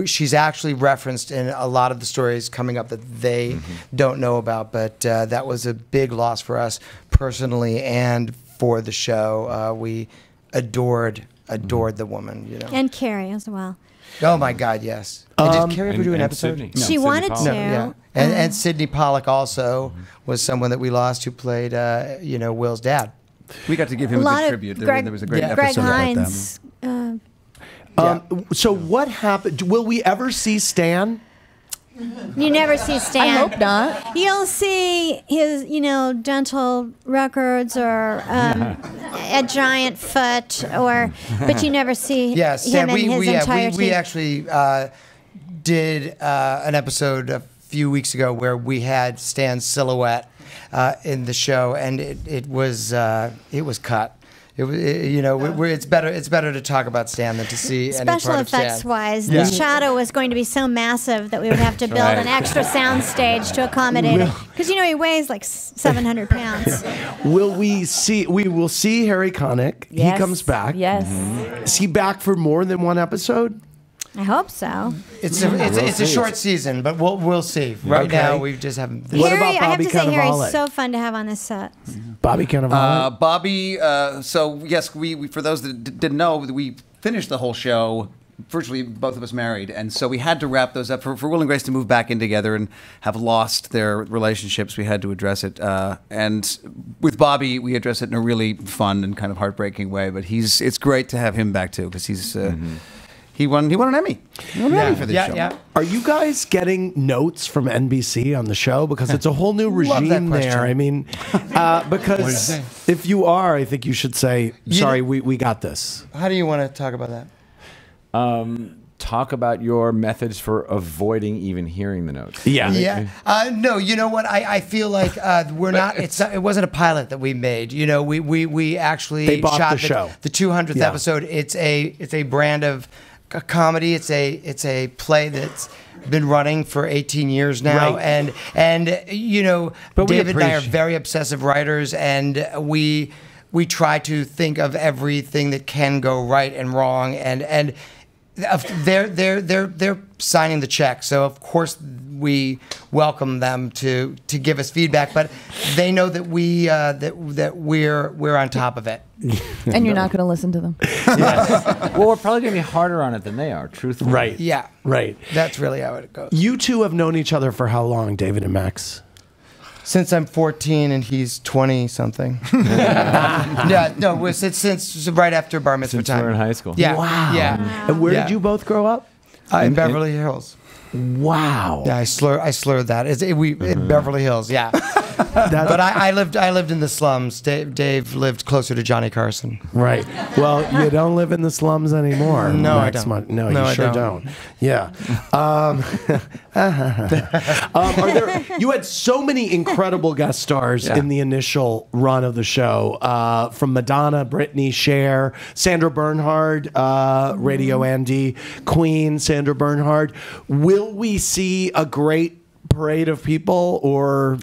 Speaker 2: she's actually referenced in a lot of the stories coming up that they don't know about. But that was a big loss for us personally and for the show. We adored the woman,
Speaker 7: And Carrie as well.
Speaker 2: Oh my God, yes. And did Carrie ever do an episode?
Speaker 4: Sydney.
Speaker 7: She wanted to.
Speaker 2: No, yeah. And Sidney Pollack also was someone that we lost who played, Will's dad.
Speaker 5: We got to give him a good tribute. There was a great episode
Speaker 7: Greg
Speaker 5: about
Speaker 7: Hines.
Speaker 5: them.
Speaker 1: So what happened? Will we ever see Stan?
Speaker 7: You never see Stan.
Speaker 6: I hope not.
Speaker 7: You'll see his, dental records or a giant foot, but you never see
Speaker 2: Yeah, Stan,
Speaker 7: him in his entirety.
Speaker 2: we actually did an episode a few weeks ago where we had Stan's silhouette in the show, and it was cut. It's better to talk about Stan than to see any
Speaker 7: Special
Speaker 2: part of Stan.
Speaker 7: effects wise, the shadow was going to be so massive that we would have to build an extra sound stage to accommodate it. Because he weighs like 700 pounds.
Speaker 1: We will see Harry Connick.
Speaker 6: Yes.
Speaker 1: He comes back.
Speaker 6: Yes.
Speaker 1: Is he back for more than one episode?
Speaker 7: I hope so.
Speaker 2: It's a short season, but we'll see. Right now, we just haven't.
Speaker 1: What
Speaker 7: Harry,
Speaker 1: about
Speaker 7: I have
Speaker 1: Bobby
Speaker 7: to say, Harry's
Speaker 1: Cannavale?
Speaker 7: so fun to have on this set.
Speaker 1: Bobby Cannavale?
Speaker 5: Bobby, so yes, we for those that didn't know, we finished the whole show, virtually both of us married, and so we had to wrap those up. For Will and Grace to move back in together and have lost their relationships, we had to address it. And with Bobby, we address it in a really fun and kind of heartbreaking way, but it's great to have him back too, because he's... He won an Emmy. He won an Emmy for this show.
Speaker 2: Yeah.
Speaker 1: Are you guys getting notes from NBC on the show? Because it's a whole new regime there. I mean, because if you are, I think you should say, sorry, we got this.
Speaker 2: How do you want to talk about that?
Speaker 3: Talk about your methods for avoiding even hearing the notes.
Speaker 2: Yeah. No, you know what? I feel like we're not. It wasn't a pilot that we made. You know, we actually shot
Speaker 1: the show.
Speaker 2: The 200th episode. It's a brand of comedy. It's a play that's been running for 18 years now, and you know,
Speaker 3: but
Speaker 2: David and I are very obsessive writers, and we try to think of everything that can go right and wrong, and they're signing the check, so of course we welcome them to give us feedback, but they know that we're on top of it.
Speaker 6: And you're not going to listen to them.
Speaker 3: Well, we're probably going to be harder on it than they are, truthfully.
Speaker 1: Right.
Speaker 2: Yeah.
Speaker 1: Right.
Speaker 2: That's really how it goes.
Speaker 1: You two have known each other for how long, David and Max?
Speaker 2: Since I'm 14 and he's 20 something. Yeah, no, since right after bar mitzvah
Speaker 3: Since
Speaker 2: time.
Speaker 3: we were in high school.
Speaker 2: Yeah.
Speaker 1: Wow.
Speaker 2: Yeah.
Speaker 1: And where did you both grow up?
Speaker 2: In Beverly Hills.
Speaker 1: Wow.
Speaker 2: Yeah, I slurred that. In Beverly Hills. Yeah. But I lived in the slums. Dave lived closer to Johnny Carson.
Speaker 1: Right. Well, you don't live in the slums anymore.
Speaker 2: No, I
Speaker 1: Max
Speaker 2: don't.
Speaker 1: No,
Speaker 2: No,
Speaker 1: you
Speaker 2: I
Speaker 1: sure
Speaker 2: don't.
Speaker 1: don't. Yeah. You had so many incredible guest stars in the initial run of the show, from Madonna, Britney, Cher, Sandra Bernhard, Radio Andy, Queen, Sandra Bernhard. Will we see a great parade of people, or...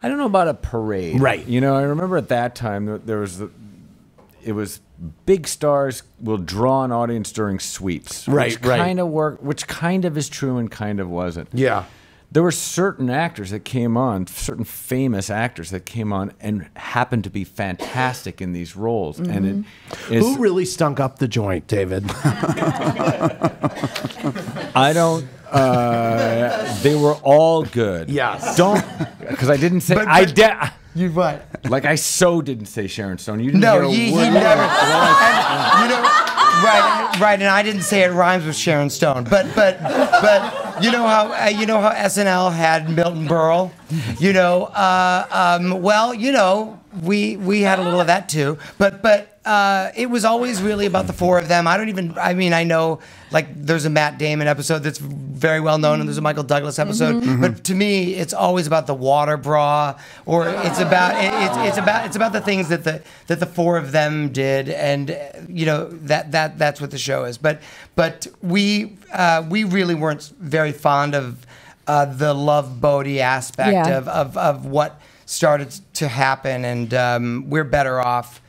Speaker 3: I don't know about a parade.
Speaker 1: Right.
Speaker 3: You know, I remember at that time it was big stars will draw an audience during sweeps.
Speaker 1: Right,
Speaker 3: which kind of which kind of is true and kind of wasn't.
Speaker 1: Yeah.
Speaker 3: There were certain actors that came on, certain famous actors that came on and happened to be fantastic in these roles.
Speaker 1: Mm-hmm.
Speaker 3: And it is,
Speaker 1: Who really stunk up the joint, David?
Speaker 3: I don't. They were all good.
Speaker 1: Yes.
Speaker 3: Don't, because I didn't say
Speaker 2: You what?
Speaker 3: Like I didn't say Sharon Stone. You didn't
Speaker 2: No,
Speaker 3: hear a
Speaker 2: he
Speaker 3: word.
Speaker 2: never. And, you know, right, and I didn't say it rhymes with Sharon Stone, but you know how SNL had Milton Berle, you know, well, you know, we had a little of that too, but it was always really about the four of them. I know, like, there's a Matt Damon episode that's very well known, and there's a Michael Douglas episode. Mm-hmm. But to me, it's always about the water bra, or it's about the things that the four of them did, and you know that's what the show is. But we really weren't very fond of the Love Bodhi aspect of what started to happen, and we're better off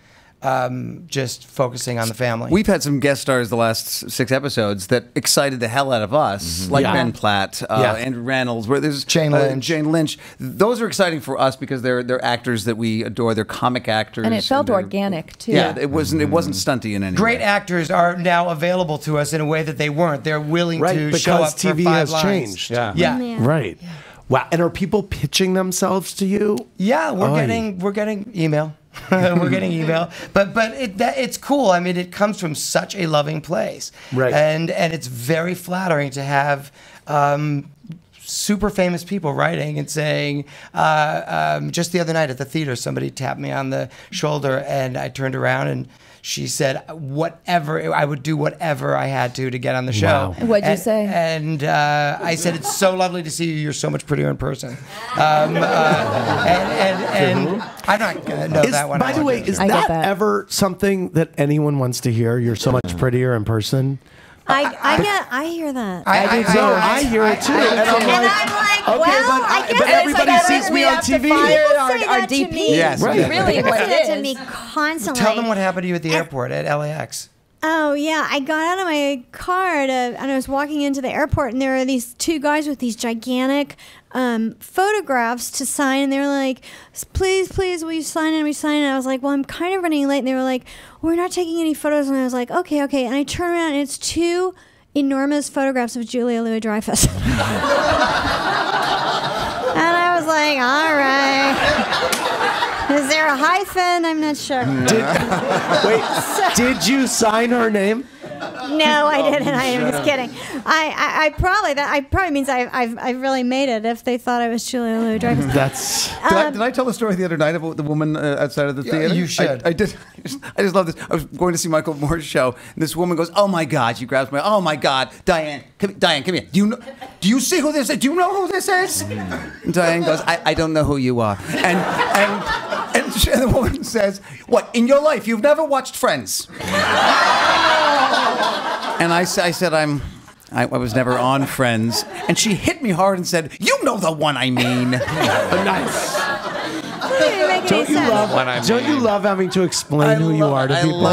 Speaker 2: just focusing on the family.
Speaker 5: We've had some guest stars the last 6 episodes that excited the hell out of us, like Ben Platt, Andrew Reynolds, where there's
Speaker 2: Jane
Speaker 5: Lynch. Those are exciting for us because they're actors that we adore. They're comic actors,
Speaker 6: and it felt organic too.
Speaker 5: Yeah, it wasn't stunty in any way.
Speaker 2: Great actors are now available to us in a way that they weren't. They're willing to show up
Speaker 1: because TV
Speaker 2: for 5
Speaker 1: has
Speaker 2: lines.
Speaker 1: changed.
Speaker 2: Yeah.
Speaker 1: Right. Yeah. Wow. And are people pitching themselves to you?
Speaker 2: Yeah, we're getting email. We're getting email, but it's cool. I mean, it comes from such a loving place,
Speaker 1: right?
Speaker 2: And it's very flattering to have super famous people writing and saying. Just the other night at the theater, somebody tapped me on the shoulder, and I turned around and she said, I would do whatever I had to get on the show.
Speaker 6: Wow. What'd you say?
Speaker 2: And I said, it's so lovely to see you. You're so much prettier in person. And I'm not going to know that one.
Speaker 1: By the way, is that ever something that anyone wants to hear? You're so much prettier in person?
Speaker 7: I hear that.
Speaker 1: I hear it too. And I'm like, okay, but everybody sees me on TV.
Speaker 7: Our DP.
Speaker 5: Yes,
Speaker 7: really,
Speaker 6: what it
Speaker 7: to
Speaker 6: is.
Speaker 7: me constantly.
Speaker 2: Tell them what happened to you at the airport at LAX.
Speaker 7: Oh, yeah. I got out of my car and I was walking into the airport, and there were these two guys with these gigantic photographs to sign, and they were like, please, will you sign it? And we signed it. And I was like, well, I'm kind of running late. And they were like, we're not taking any photos. And I was like, okay. And I turn around, and it's two enormous photographs of Julia Louis-Dreyfus. And I was like, all right. Is there a hyphen? I'm not sure.
Speaker 1: Did you sign her name?
Speaker 7: No, I didn't. I'm just kidding. I probably means I've really made it if they thought I was Julia Louis-Dreyfus.
Speaker 1: That's.
Speaker 5: Did I tell the story the other night about the woman outside of the theater?
Speaker 2: You should.
Speaker 5: I did. I just love this. I was going to see Michael Moore's show, and this woman goes, "Oh my God!" She grabs me. "Oh my God, Diane, come here. Do you see who this is? Do you know who this is?" And Diane goes, "I don't know who you are." And the woman says, "What, in your life you've never watched Friends?" And I said, I was never on Friends. And she hit me hard and said, "You know the one I mean."
Speaker 1: Nice.
Speaker 7: Don't
Speaker 1: you love having to explain who you are to people?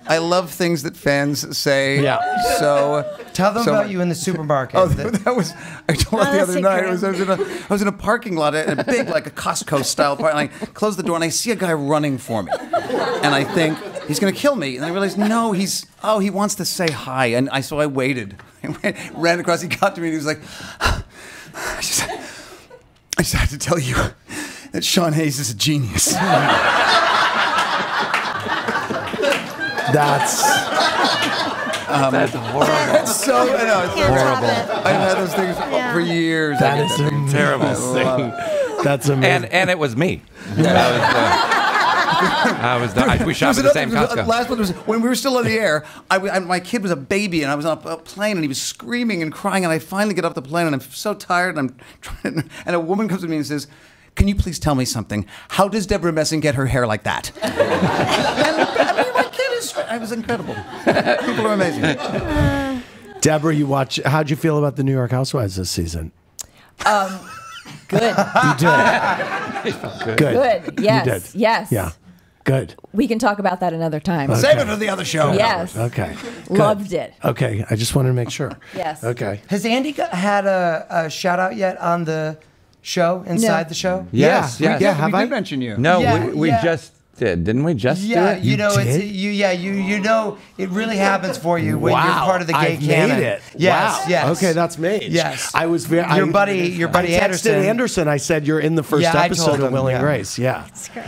Speaker 5: I love things that fans say.
Speaker 1: Yeah.
Speaker 5: So
Speaker 2: tell them about you in the supermarket.
Speaker 5: Oh, that was. I told her the other night. I was in a parking lot, a big, like a Costco style parking lot. I close the door and I see a guy running for me, and I think he's going to kill me. And I realized, no, he wants to say hi. And so I waited. I ran across. He got to me and he was like, I just had to tell you that Sean Hayes is a genius.
Speaker 1: That's
Speaker 4: horrible.
Speaker 5: It's so horrible. I've had those things for years.
Speaker 1: That is a
Speaker 3: Terrible
Speaker 1: thing. That's amazing.
Speaker 4: And it was me. We shot at the same Costco.
Speaker 5: Last one was when we were still on the air. My kid was a baby, and I was on a plane, and he was screaming and crying. And I finally get off the plane, and I'm so tired, and I'm trying. And a woman comes to me and says, "Can you please tell me something? How does Deborah Messing get her hair like that?" My kid is. It was incredible. People are amazing.
Speaker 1: Deborah, how'd you feel about the New York Housewives this season?
Speaker 6: Good.
Speaker 1: You did.
Speaker 6: Good. Yes.
Speaker 1: You did.
Speaker 6: Yes.
Speaker 1: Yeah. Good.
Speaker 6: We can talk about that another time.
Speaker 1: Okay.
Speaker 5: Save it for the other show.
Speaker 6: Yes.
Speaker 1: Okay. Good.
Speaker 6: Loved it.
Speaker 1: Okay. I just wanted to make sure.
Speaker 6: Yes.
Speaker 1: Okay.
Speaker 2: Has Andy had a shout out yet on the show, inside the show?
Speaker 4: Yes.
Speaker 5: We did
Speaker 1: I?
Speaker 5: mention you.
Speaker 4: No,
Speaker 2: Yeah,
Speaker 4: we just did, didn't we? Just do it?
Speaker 2: You know,
Speaker 1: did?
Speaker 2: you know, it really happens for you when you're part of the gay
Speaker 1: I've
Speaker 2: canon.
Speaker 1: made it.
Speaker 2: Yes,
Speaker 1: Wow.
Speaker 2: yes.
Speaker 1: Okay, that's made.
Speaker 2: Yes.
Speaker 1: I was very.
Speaker 2: Your buddy
Speaker 1: I texted Anderson. I said you're in the first
Speaker 2: Yeah, I
Speaker 1: episode
Speaker 2: told
Speaker 1: of
Speaker 2: him,
Speaker 1: Will and
Speaker 2: yeah.
Speaker 1: Grace. Yeah.
Speaker 7: That's great.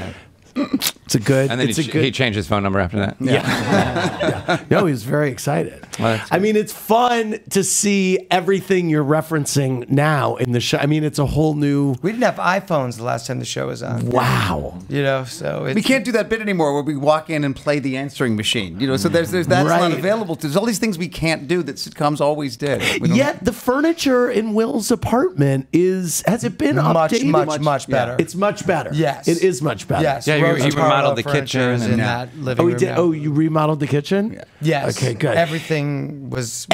Speaker 1: It's a good.
Speaker 4: And then
Speaker 1: it's a good.
Speaker 4: he changed his phone number after that.
Speaker 1: Yeah. No, he was very excited.
Speaker 4: Well, that's
Speaker 1: I mean, it's fun to see everything you're referencing now in the show. I mean, it's a whole new.
Speaker 2: We didn't have iPhones the last time the show was on.
Speaker 1: Wow.
Speaker 2: You know, so it's,
Speaker 5: We can't do that bit anymore where we walk in and play the answering machine. You know, so that's not
Speaker 1: Right.
Speaker 5: available. There's all these things we can't do that sitcoms always did. We don't-
Speaker 1: Yet the furniture in Will's apartment has it been updated?
Speaker 2: much better.
Speaker 1: It's much better.
Speaker 2: Yes.
Speaker 1: It is much better.
Speaker 2: Yes.
Speaker 4: Yeah, he
Speaker 2: Rose
Speaker 4: remodeled the
Speaker 2: furniture
Speaker 4: kitchen
Speaker 2: is in
Speaker 4: and-
Speaker 2: that living
Speaker 1: Oh, he
Speaker 2: room
Speaker 1: did.
Speaker 2: now.
Speaker 1: Oh, you remodeled the kitchen?
Speaker 5: Yeah.
Speaker 2: Yes.
Speaker 1: Okay, good.
Speaker 2: Everything was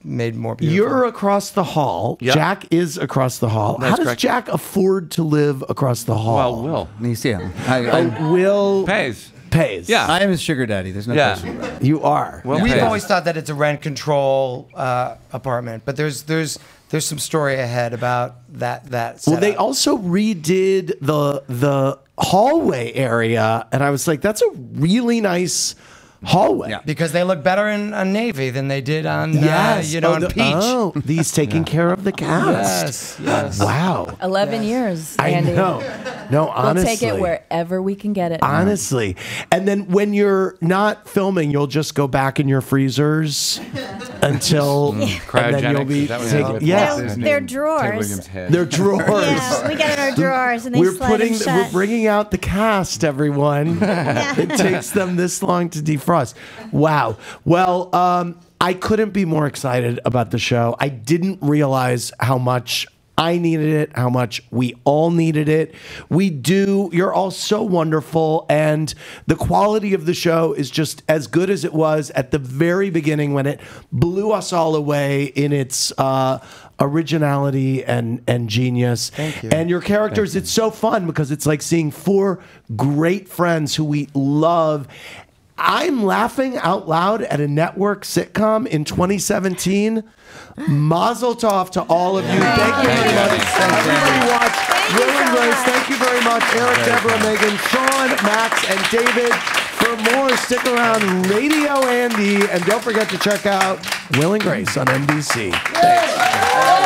Speaker 2: made more beautiful.
Speaker 1: You're across the hall.
Speaker 4: Yep.
Speaker 1: Jack is across the hall.
Speaker 4: That's
Speaker 1: How does
Speaker 4: correct.
Speaker 1: Jack afford to live across the hall?
Speaker 4: Well, Will
Speaker 5: You see him.
Speaker 1: Will
Speaker 4: pays.
Speaker 1: pays.
Speaker 4: Yeah.
Speaker 5: I am his sugar daddy. There's no
Speaker 4: Yeah.
Speaker 5: question about it.
Speaker 1: You are.
Speaker 4: Will
Speaker 2: We've
Speaker 4: pays.
Speaker 2: always thought that it's a rent control apartment, but there's some story ahead about that.
Speaker 1: Well, they
Speaker 2: setup.
Speaker 1: also redid the hallway area, and I was like, that's a really nice hallway.
Speaker 5: Yeah.
Speaker 2: because they look better on Navy than they did on
Speaker 1: Yes.
Speaker 2: on Peach.
Speaker 1: Oh, he's taking care of the cast.
Speaker 2: Yes.
Speaker 1: Wow.
Speaker 6: 11 years,
Speaker 1: I
Speaker 6: Andy.
Speaker 1: know. No,
Speaker 6: We'll
Speaker 1: honestly.
Speaker 6: take it wherever we can get it.
Speaker 1: Honestly. And then when you're not filming, you'll just go back in your freezers until and then
Speaker 4: Cryogenics,
Speaker 1: you'll be
Speaker 4: is that what
Speaker 1: taking,
Speaker 4: it's
Speaker 1: yeah.
Speaker 7: They're drawers.
Speaker 3: Williams' head.
Speaker 1: They're drawers.
Speaker 7: Yeah, we get in our drawers and they slide them
Speaker 1: we're
Speaker 7: shut.
Speaker 1: bringing out the cast, everyone. It takes them this long to defrost. Wow. Well, I couldn't be more excited about the show. I didn't realize how much I needed it, how much we all needed it. We do. You're all so wonderful. And the quality of the show is just as good as it was at the very beginning when it blew us all away in its originality and genius.
Speaker 2: Thank you.
Speaker 1: And your characters, it's so fun because it's like seeing four great friends who we love I'm laughing out loud at a network sitcom in 2017. Mazel tov to all of you. Thank you very much. Everybody watch Will and Grace. Thank you very much. Eric, Deborah, Megan, Sean, Max, and David. For more, stick around Radio Andy. And don't forget to check out Will and Grace on NBC. Thanks.